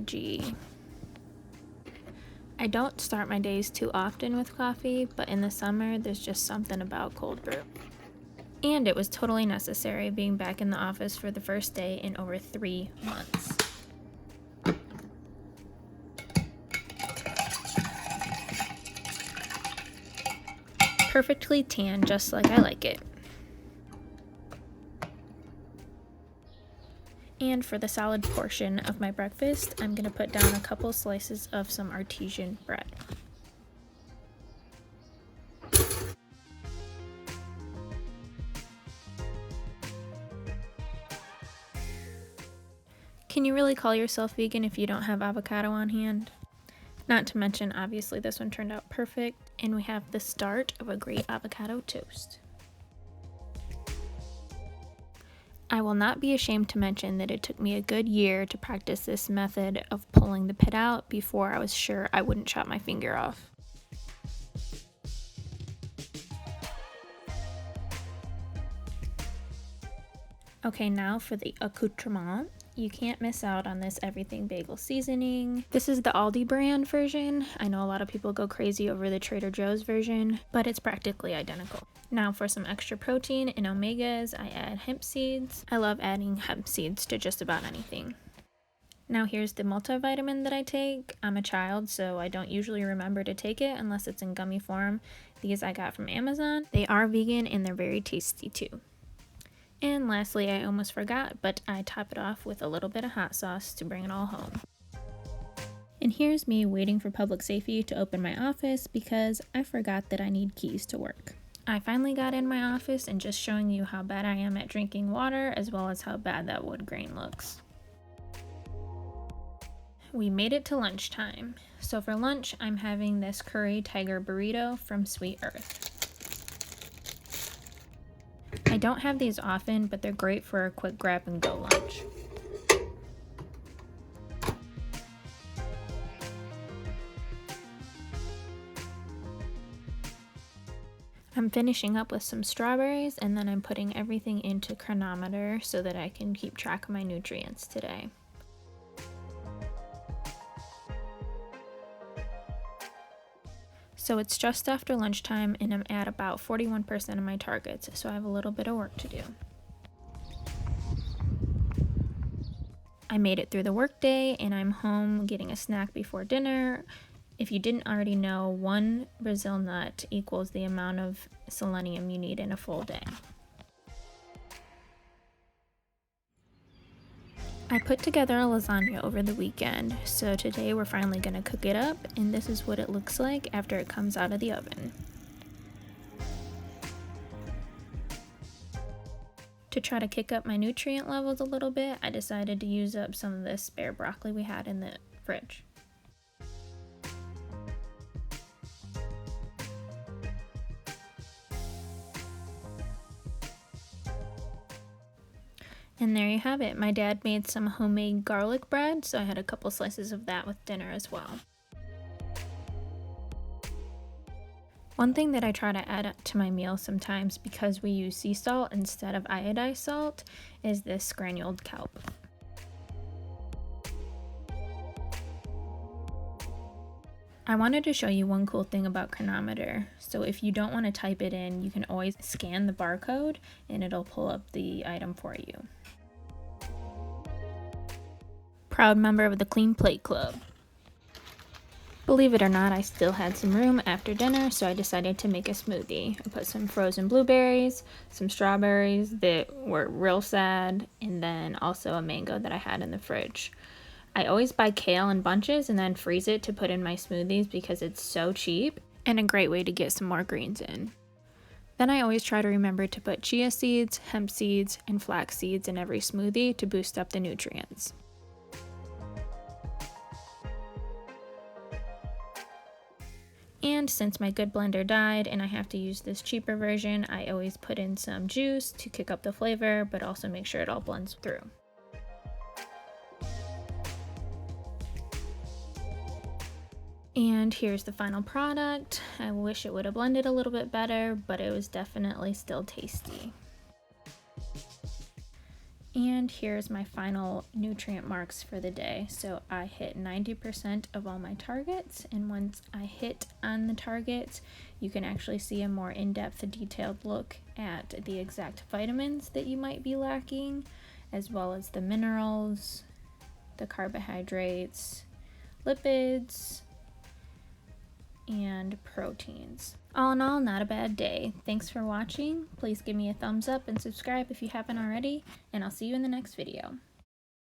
fudgy. I don't start my days too often with coffee, but in the summer there's just something about cold brew. And it was totally necessary being back in the office for the first day in over 3 months. Perfectly tan, just like I like it. And for the solid portion of my breakfast, I'm going to put down a couple slices of some artesian bread. Can you really call yourself vegan if you don't have avocado on hand? Not to mention, obviously this one turned out perfect, and we have the start of a great avocado toast. I will not be ashamed to mention that it took me a good year to practice this method of pulling the pit out before I was sure I wouldn't chop my finger off. Okay, now for the accoutrement. You can't miss out on this everything bagel seasoning. This is the Aldi brand version. I know a lot of people go crazy over the Trader Joe's version, but it's practically identical. Now for some extra protein and omegas, I add hemp seeds. I love adding hemp seeds to just about anything. Now here's the multivitamin that I take. I'm a child, so I don't usually remember to take it unless it's in gummy form. These I got from Amazon. They are vegan and they're very tasty too. And lastly, I almost forgot, but I top it off with a little bit of hot sauce to bring it all home. And here's me waiting for public safety to open my office because I forgot that I need keys to work. I finally got in my office and just showing you how bad I am at drinking water as well as how bad that wood grain looks. We made it to lunchtime. So for lunch, I'm having this curry tiger burrito from Sweet Earth. I don't have these often, but they're great for a quick grab and go lunch. I'm finishing up with some strawberries, and then I'm putting everything into cronometer so that I can keep track of my nutrients today. So it's just after lunchtime and I'm at about 41% of my targets, so I have a little bit of work to do. I made it through the workday and I'm home getting a snack before dinner. If you didn't already know, 1 Brazil nut equals the amount of selenium you need in a full day. I put together a lasagna over the weekend, so today we're finally going to cook it up, and this is what it looks like after it comes out of the oven. To try to kick up my nutrient levels a little bit, I decided to use up some of this spare broccoli we had in the fridge. And there you have it. My dad made some homemade garlic bread, so I had a couple slices of that with dinner as well. One thing that I try to add to my meal sometimes, because we use sea salt instead of iodized salt, is this granuled kelp. I wanted to show you one cool thing about cronometer. So if you don't want to type it in, you can always scan the barcode and it'll pull up the item for you. Proud member of the Clean Plate Club. Believe it or not, I still had some room after dinner, so I decided to make a smoothie. I put some frozen blueberries, some strawberries that were real sad, and then also a mango that I had in the fridge. I always buy kale in bunches and then freeze it to put in my smoothies because it's so cheap and a great way to get some more greens in. Then I always try to remember to put chia seeds, hemp seeds, and flax seeds in every smoothie to boost up the nutrients. And since my good blender died and I have to use this cheaper version, I always put in some juice to kick up the flavor, but also make sure it all blends through. And here's the final product. I wish it would have blended a little bit better, but it was definitely still tasty. And here's my final nutrient marks for the day. So I hit 90% of all my targets, and once I hit on the targets, you can actually see a more in-depth, detailed look at the exact vitamins that you might be lacking, as well as the minerals, the carbohydrates, lipids, and proteins. All in all, not a bad day. Thanks for watching. Please give me a thumbs up and subscribe if you haven't already, and I'll see you in the next video.